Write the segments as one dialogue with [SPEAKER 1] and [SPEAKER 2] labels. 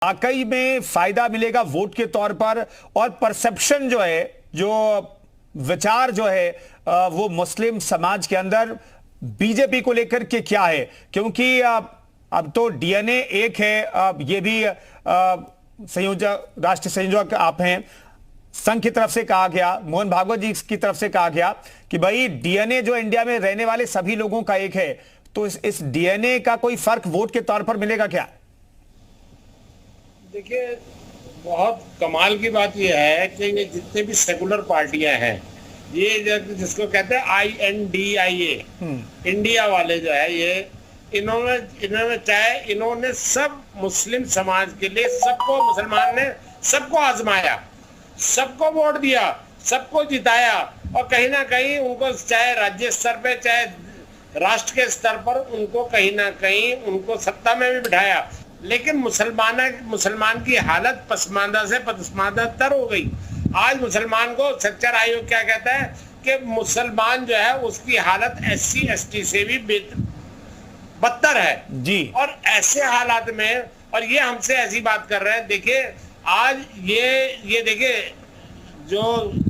[SPEAKER 1] वाकई में फायदा मिलेगा वोट के तौर पर, और परसेप्शन जो है, जो विचार जो है वो मुस्लिम समाज के अंदर बीजेपी को लेकर के क्या है? क्योंकि अब तो डीएनए एक है, ये भी संयोजक, राष्ट्रीय संयोजक आप हैं, संघ की तरफ से कहा गया, मोहन भागवत जी की तरफ से कहा गया कि भाई डीएनए जो इंडिया में रहने वाले सभी लोगों का एक है, तो इस डीएनए का कोई फर्क वोट के तौर पर मिलेगा क्या?
[SPEAKER 2] देखिए, बहुत कमाल की बात यह है कि ये जितने भी सेकुलर पार्टियां हैं, ये जिसको कहते हैं INDIA, इंडिया वाले जो है, ये इन्होंने सब मुस्लिम समाज के लिए, सबको, मुसलमान ने सबको आजमाया, सबको वोट दिया, सबको जिताया, और कहीं ना कहीं उनको चाहे राज्य स्तर पे चाहे राष्ट्र के स्तर पर उनको कहीं ना कहीं उनको सत्ता में भी बिठाया। लेकिन मुसलमान की हालत पसमानदा से पसमानदातर हो गई। आज मुसलमान को सच्चर आयोग क्या कहता है कि मुसलमान जो है उसकी हालत SC ST से भी बदतर है जी। और ऐसे हालात में, और ये हमसे ऐसी बात कर रहे हैं, देखिए आज ये देखिए, जो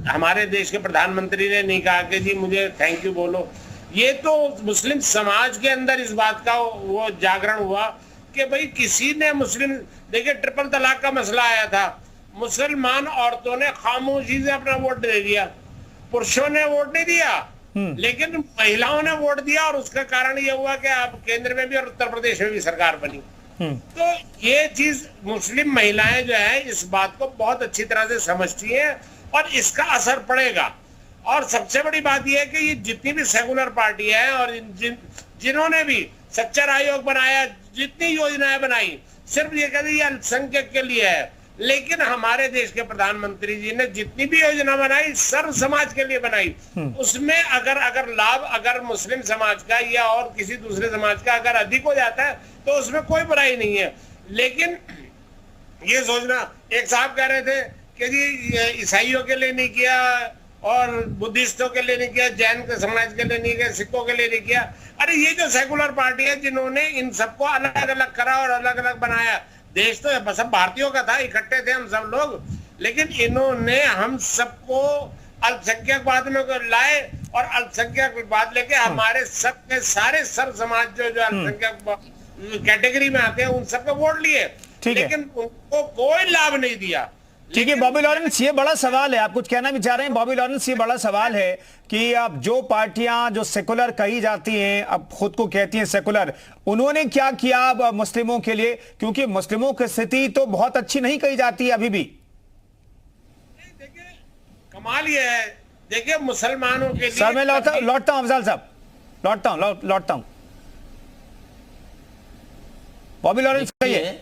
[SPEAKER 2] हमारे देश के प्रधानमंत्री ने नहीं कहा कि जी मुझे थैंक यू बोलो, ये तो मुस्लिम समाज के अंदर इस बात का वो जागरण हुआ कि भाई किसी ने मुस्लिम, देखिए ट्रिपल तलाक का मसला आया था, मुसलमान औरतों ने खामोशी से अपना वोट दे दिया, पुरुषों ने वोट नहीं दिया, लेकिन महिलाओं ने वोट दिया, और उसका कारण यह हुआ कि अब केंद्र में भी और उत्तर प्रदेश में भी सरकार बनी। तो ये चीज मुस्लिम महिलाएं जो है इस बात को बहुत अच्छी तरह से समझती हैं, और इसका असर पड़ेगा। और सबसे बड़ी बात यह है कि ये जितनी भी सेकुलर पार्टी है और जिन्होंने भी सच्चर आयोग बनाया, जितनी योजनाएं बनाई, सिर्फ ये कहते ये अल्पसंख्यक के लिए है, लेकिन हमारे देश के प्रधानमंत्री जी ने जितनी भी योजना बनाई सर्व समाज के लिए बनाई। उसमें अगर लाभ अगर मुस्लिम समाज का या और किसी दूसरे समाज का अगर अधिक हो जाता है तो उसमें कोई बुराई नहीं है। लेकिन ये सोचना, एक साहब कह रहे थे कि जी ईसाइयों के लिए नहीं किया और बुद्धिस्टों के लिए नहीं किया, जैन के समाज के लिए नहीं किया, सिखों के लिए नहीं किया। अरे ये जो सेकुलर पार्टी है जिन्होंने इन सबको अलग अलग करा और अलग अलग बनाया, देश तो सब भारतीयों का था, इकट्ठे थे हम सब लोग, लेकिन इन्होंने हम सबको अल्पसंख्यकवाद में लाए, और अल्पसंख्यकवाद लेके हमारे सब के सारे सर्व समाज जो अल्पसंख्यक कैटेगरी में आते हैं उन सबको वोट लिए, लेकिन उनको कोई लाभ नहीं दिया।
[SPEAKER 1] ठीक है बॉबी लॉरेंस, ये बड़ा सवाल है, आप कुछ कहना भी चाह रहे हैं बॉबी लॉरेंस? ये बड़ा सवाल है कि अब जो पार्टियां जो सेकुलर कही जाती हैं, अब खुद को कहती हैं सेकुलर, उन्होंने क्या किया अब मुस्लिमों के लिए? क्योंकि मुस्लिमों की स्थिति तो बहुत अच्छी नहीं कही जाती है अभी भी।
[SPEAKER 2] देखिए कमाल ये है, देखिए मुसलमानों के लिए,
[SPEAKER 1] सर मैं लौटता हूं अफजल साहब, लौटता हूं। बॉबी लॉरेंस कहिए।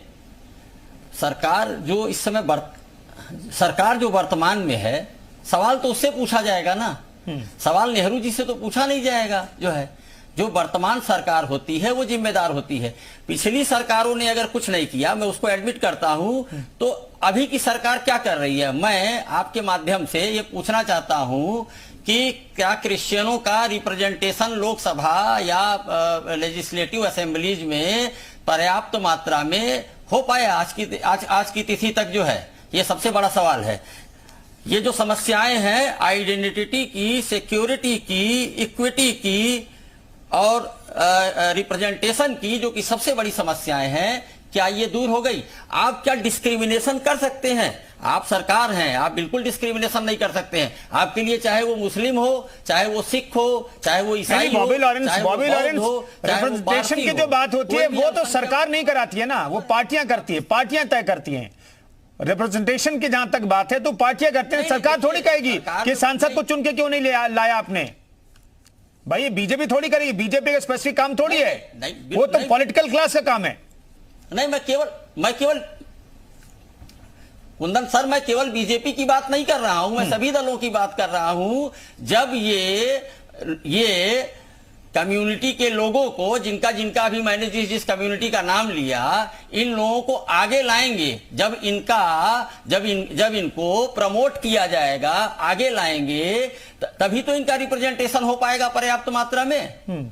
[SPEAKER 3] सरकार जो वर्तमान में है, सवाल तो उससे पूछा जाएगा ना, सवाल नेहरू जी से तो पूछा नहीं जाएगा। जो वर्तमान सरकार होती है वो जिम्मेदार होती है। पिछली सरकारों ने अगर कुछ नहीं किया, मैं उसको एडमिट करता हूं, तो अभी की सरकार क्या कर रही है? मैं आपके माध्यम से ये पूछना चाहता हूं कि क्या क्रिश्चियनों का रिप्रेजेंटेशन लोकसभा या लेजिस्लेटिव असेंबलीज में पर्याप्त मात्रा में हो पाया आज की तिथि तक? जो है ये सबसे बड़ा सवाल है। ये जो समस्याएं हैं आइडेंटिटी की, सिक्योरिटी की, इक्विटी की और रिप्रेजेंटेशन की, जो कि सबसे बड़ी समस्याएं हैं, क्या ये दूर हो गई? आप क्या डिस्क्रिमिनेशन कर सकते हैं? आप सरकार हैं, आप बिल्कुल डिस्क्रिमिनेशन नहीं कर सकते हैं। आपके लिए चाहे वो मुस्लिम हो, चाहे वो सिख हो, चाहे वो ईसाई हो,
[SPEAKER 1] बॉबी लॉरेंस रिप्रेजेंटेशन की जो बात होती है वो तो सरकार नहीं कराती है ना, वो पार्टियां करती है, पार्टियां तय करती हैं। रिप्रेजेंटेशन की जहां तक बात है तो पार्टियां करते हैं, सरकार थोड़ी कहेगी कि सांसद को चुन के क्यों नहीं लाया आपने। भाई ये बीजेपी थोड़ी करेगी, बीजेपी का स्पेसिफिक काम थोड़ी है, वो तो पॉलिटिकल क्लास का काम है।
[SPEAKER 3] नहीं, मैं केवल कुंदन सर, मैं केवल बीजेपी की बात नहीं कर रहा हूं, मैं सभी दलों की बात कर रहा हूं। जब ये कम्युनिटी के लोगों को, जिनका भी मैंने जिस कम्युनिटी का नाम लिया, इन लोगों को आगे लाएंगे, जब इनको प्रमोट किया जाएगा, आगे लाएंगे, तभी तो इनका रिप्रेजेंटेशन हो पाएगा पर्याप्त मात्रा में।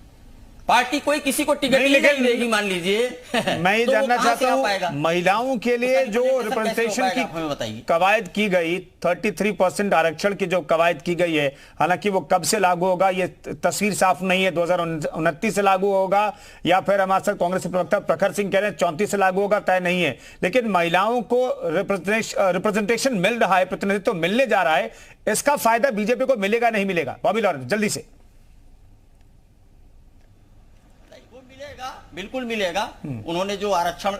[SPEAKER 3] पार्टी कोई किसी को टिकट
[SPEAKER 1] नहीं,
[SPEAKER 3] नहीं
[SPEAKER 1] लेकिन
[SPEAKER 3] देगी, मान लीजिए।
[SPEAKER 1] मैं ये
[SPEAKER 3] तो वो
[SPEAKER 1] जानना
[SPEAKER 3] कहाँ से
[SPEAKER 1] चाहता
[SPEAKER 3] आ
[SPEAKER 1] हूँ
[SPEAKER 3] पाएगा?
[SPEAKER 1] महिलाओं के लिए जो रिप्रेजेंटेशन की
[SPEAKER 3] हमें बताइए।
[SPEAKER 1] कवायद की गई 33% आरक्षण की जो कवायद की गई है, हालांकि वो कब से लागू होगा ये तस्वीर साफ नहीं है, 2029 से लागू होगा या फिर हमारे साथ कांग्रेस के प्रवक्ता प्रखर सिंह कह रहे हैं 34 से लागू होगा, तय नहीं है। लेकिन महिलाओं को रिप्रेजेंटेशन मिल रहा है, प्रतिनिधित्व मिलने जा रहा है, इसका फायदा बीजेपी को मिलेगा नहीं मिलेगा? बॉबी लॉरेंस जल्दी से।
[SPEAKER 3] बिल्कुल मिलेगा। उन्होंने जो आरक्षण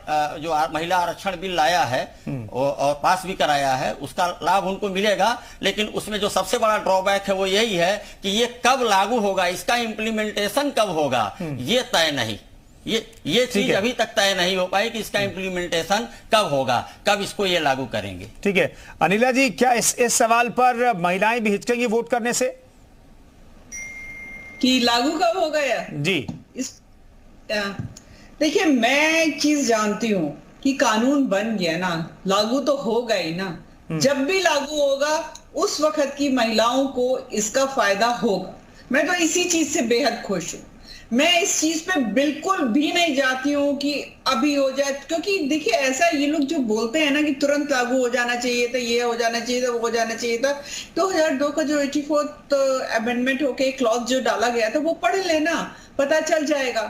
[SPEAKER 3] महिला आरक्षण बिल लाया है और पास भी कराया है, उसका लाभ उनको मिलेगा। लेकिन उसमें जो सबसे बड़ा ड्रॉबैक है वो यही है कि ये कब लागू होगा, इसका इम्प्लीमेंटेशन कब होगा, ये तय नहीं। ये चीज अभी तक तय नहीं हो पाई कि इसका इम्प्लीमेंटेशन कब होगा, कब इसको ये लागू करेंगे।
[SPEAKER 1] ठीक है अनिला जी, क्या इस सवाल पर महिलाएं भी हिचकेंगी वोट करने से
[SPEAKER 4] कि लागू कब होगा? या
[SPEAKER 1] जी
[SPEAKER 4] देखिए, मैं एक चीज जानती हूँ कि कानून बन गया ना, लागू तो होगा ही ना। जब भी लागू होगा उस वक्त की महिलाओं को इसका फायदा होगा। मैं तो इसी चीज से बेहद खुश हूँ। मैं इस चीज पे बिल्कुल भी नहीं जाती हूँ कि अभी हो जाए, क्योंकि देखिए ऐसा ये लोग जो बोलते हैं ना कि तुरंत लागू हो जाना चाहिए था, ये हो जाना चाहिए था, वो हो जाना चाहिए था। 2002 का जो 84th अमेंडमेंट होके क्लॉज जो डाला गया था वो पढ़ लेना, पता चल जाएगा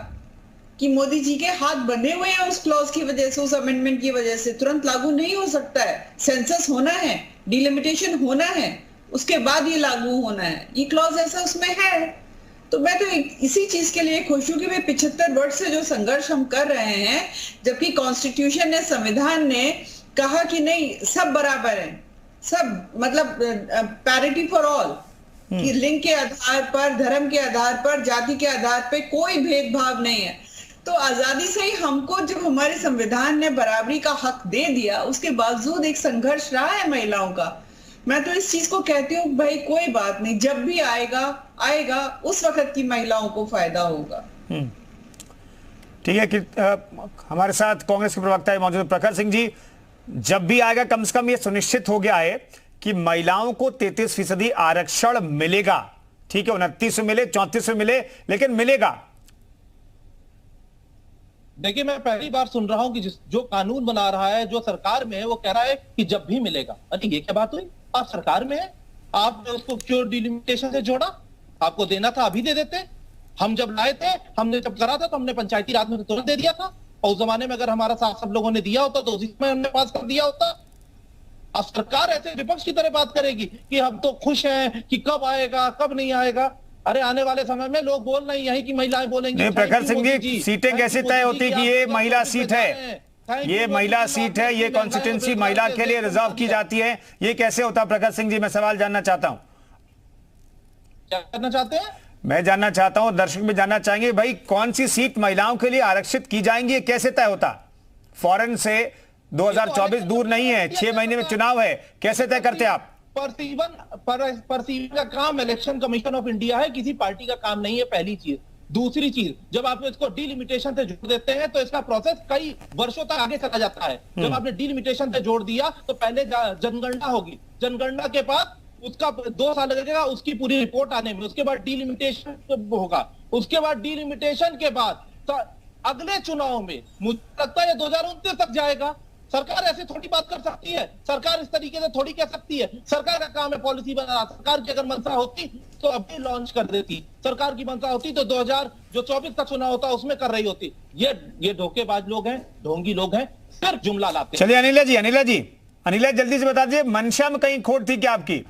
[SPEAKER 4] कि मोदी जी के हाथ बंधे हुए हैं उस क्लॉज की वजह से, उस अमेंडमेंट की वजह से। तुरंत लागू नहीं हो सकता है, सेंसस होना है, डिलिमिटेशन होना है, उसके बाद ये लागू होना है। ये क्लॉज ऐसा उसमें है। तो मैं तो इसी चीज के लिए खुश हूं कि भाई 75 वर्ष से जो संघर्ष हम कर रहे हैं, जबकि कॉन्स्टिट्यूशन ने, संविधान ने कहा कि नहीं सब बराबर है, सब मतलब पैरिटी फॉर ऑल, कि लिंग के आधार पर, धर्म के आधार पर, जाति के आधार पर कोई भेदभाव नहीं है। तो आजादी से ही हमको जब हमारे संविधान ने बराबरी का हक दे दिया, उसके बावजूद एक संघर्ष रहा है महिलाओं का। मैं तो इस चीज को कहती हूँ भाई कोई बात नहीं, जब भी आएगा उस वक्त की महिलाओं को फायदा होगा।
[SPEAKER 1] ठीक है कि हमारे साथ कांग्रेस के प्रवक्ता मौजूद प्रखर सिंह जी, जब भी आएगा कम से कम ये सुनिश्चित हो गया है कि महिलाओं को 33% आरक्षण मिलेगा। ठीक है, 29 में मिले, 34 में मिले, लेकिन मिलेगा।
[SPEAKER 5] देखिए, मैं पहली बार सुन रहा हूं कि जो कानून बना रहा है, जो सरकार में है, वो कह रहा है कि जब भी मिलेगा। अरे ये क्या बात हुई? आप सरकार में है, आपने उसको क्यों डिलिमिटेशन से जोड़ा? आपको देना था अभी दे देते। हम जब लाए थे, हमने जब करा था तो हमने पंचायती राज में तुरंत दे दिया था। और उस जमाने में अगर हमारा साथ सब लोगों ने दिया होता तो उसी में हमने पास कर दिया होता। अब सरकार ऐसे विपक्ष की तरह बात करेगी कि हम तो खुश हैं कि कब आएगा, कब नहीं आएगा। अरे आने वाले समय में लोग बोल रहे हैं कि महिलाएं बोलेंगी।
[SPEAKER 1] नहीं प्रखर सिंह जी, सीटें कैसे तय होती कि ये महिला सीट है, ये महिला सीट है, ये कॉन्स्टिट्यूंसी महिला के लिए रिजर्व की जाती है, ये कैसे होता? प्रखर सिंह जी, मैं सवाल जानना चाहता हूं।
[SPEAKER 5] क्या करना चाहते हैं?
[SPEAKER 1] मैं जानना चाहता हूं, दर्शक भी जानना चाहेंगे, भाई कौन सी सीट महिलाओं के लिए आरक्षित की जाएंगी, ये कैसे तय होता? फौरन से 2024 दूर नहीं है, 6 महीने में चुनाव है, कैसे तय करते आप?
[SPEAKER 5] परसीवन का काम इलेक्शन कमीशन ऑफ इंडिया है, किसी पार्टी का काम नहीं है, पहली चीज। दूसरी चीज, जब आप इसको डिलिमिटेशन से जोड़ देते हैं तो इसका प्रोसेस कई वर्षों तक आगे चला जाता है। जब आपने डिलिमिटेशन से जोड़ दिया तो पहले जनगणना होगी, जनगणना के बाद उसका 2 साल लगेगा उसकी पूरी रिपोर्ट आने में, उसके बाद डिलिमिटेशन होगा, उसके बाद डिलिमिटेशन के बाद तो अगले चुनाव में मुझे लगता है 2029 तक जाएगा। सरकार ऐसे थोड़ी बात कर सकती है, सरकार इस तरीके से थोड़ी कह सकती है। सरकार का काम है पॉलिसी बनाना। सरकार की अगर मंशा होती तो अभी लॉन्च कर देती, सरकार की मंशा होती तो 2024 का चुनाव होता उसमें कर रही होती। ये धोखेबाज लोग हैं, ढोंगी लोग हैं, सिर्फ जुमला लाते हैं।
[SPEAKER 1] चलिए अनिला जल्दी से बता दीजिए, मंशा में कहीं खोट थी क्या आपकी?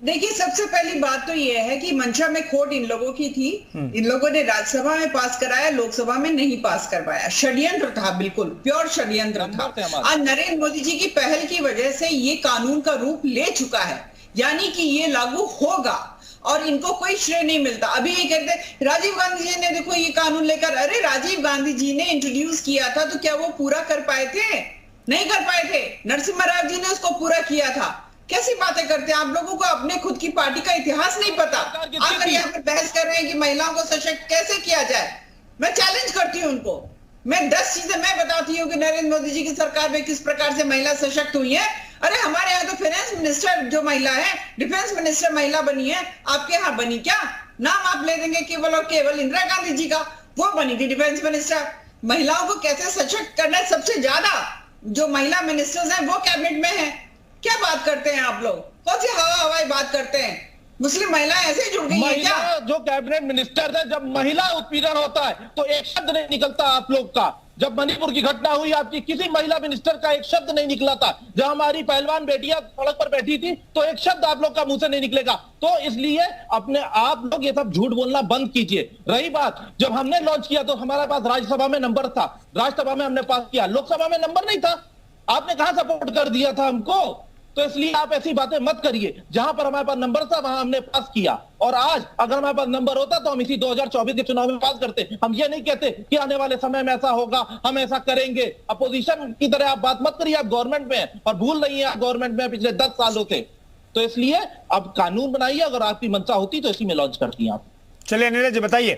[SPEAKER 4] देखिए, सबसे पहली बात तो यह है कि मंशा में खोट इन लोगों की थी। इन लोगों ने राज्यसभा में पास कराया, लोकसभा में नहीं पास करवाया। षड्यंत्र था, बिल्कुल प्योर षड्यंत्र था। आज नरेंद्र मोदी जी की पहल की वजह से ये कानून का रूप ले चुका है, यानी कि ये लागू होगा और इनको कोई श्रेय नहीं मिलता। अभी ये कहते राजीव गांधी जी ने देखो ये कानून लेकर, अरे राजीव गांधी जी ने इंट्रोड्यूस किया था तो क्या वो पूरा कर पाए थे? नहीं कर पाए थे। नरसिम्हा राव जी ने उसको पूरा किया था। कैसी बातें करते हैं आप? लोगों को अपने खुद की पार्टी का इतिहास नहीं पता। आप यहाँ पर बहस कर रहे हैं कि महिलाओं को सशक्त कैसे किया जाए। मैं चैलेंज करती हूँ उनको। मैं 10 चीजें मैं बताती हूँ कि नरेंद्र मोदी जी की सरकार में किस प्रकार से महिला सशक्त हुई है। अरे हमारे यहाँ तो फाइनेंस मिनिस्टर जो महिला है, डिफेंस मिनिस्टर महिला बनी है, आपके यहाँ बनी क्या? नाम आप ले देंगे केवल और केवल इंदिरा गांधी जी का, वो बनी थी डिफेंस मिनिस्टर। महिलाओं को कैसे सशक्त करना है, सबसे ज्यादा जो महिला मिनिस्टर्स हैं वो कैबिनेट में हैं। क्या बात करते हैं आप लोग, कौन सी हवाई बात करते हैं? मुस्लिम महिलाएं ऐसे ही जुड़ गई हैं क्या?
[SPEAKER 5] महिला जो कैबिनेट मिनिस्टर है, जब महिला उत्पीड़न होता है तो एक शब्द नहीं निकलता आप लोग का। जब मणिपुर की घटना हुई, आपकी किसी महिला मिनिस्टर का एक शब्द नहीं निकला था। जब हमारी पहलवान बेटियां सड़क पर बैठी थी तो एक शब्द आप लोग का मुंह से नहीं निकलेगा। तो इसलिए अपने आप लोग ये सब झूठ बोलना बंद कीजिए। रही बात, जब हमने लॉन्च किया तो हमारे पास राज्यसभा में नंबर था, राज्यसभा में हमने पास किया, लोकसभा में नंबर नहीं था। आपने कहां सपोर्ट कर दिया था हमको? तो इसलिए आप ऐसी बातें मत करिए। जहां पर हमारे पास नंबर था वहां हमने पास किया, और आज अगर हमारे पास नंबर होता तो हम इसी 2024 के चुनाव में पास करते। हम ये नहीं कहते कि आने वाले समय में ऐसा होगा, हम ऐसा करेंगे। अपोजिशन की तरह आप बात मत करिए, आप गवर्नमेंट में हैं और भूल नहीं है आप गवर्नमेंट में पिछले 10 सालों से। तो इसलिए अब कानून बनाइए, अगर आपकी मंशा होती तो इसी में लॉन्च करती आप।
[SPEAKER 1] चलिए नीरज जी बताइए।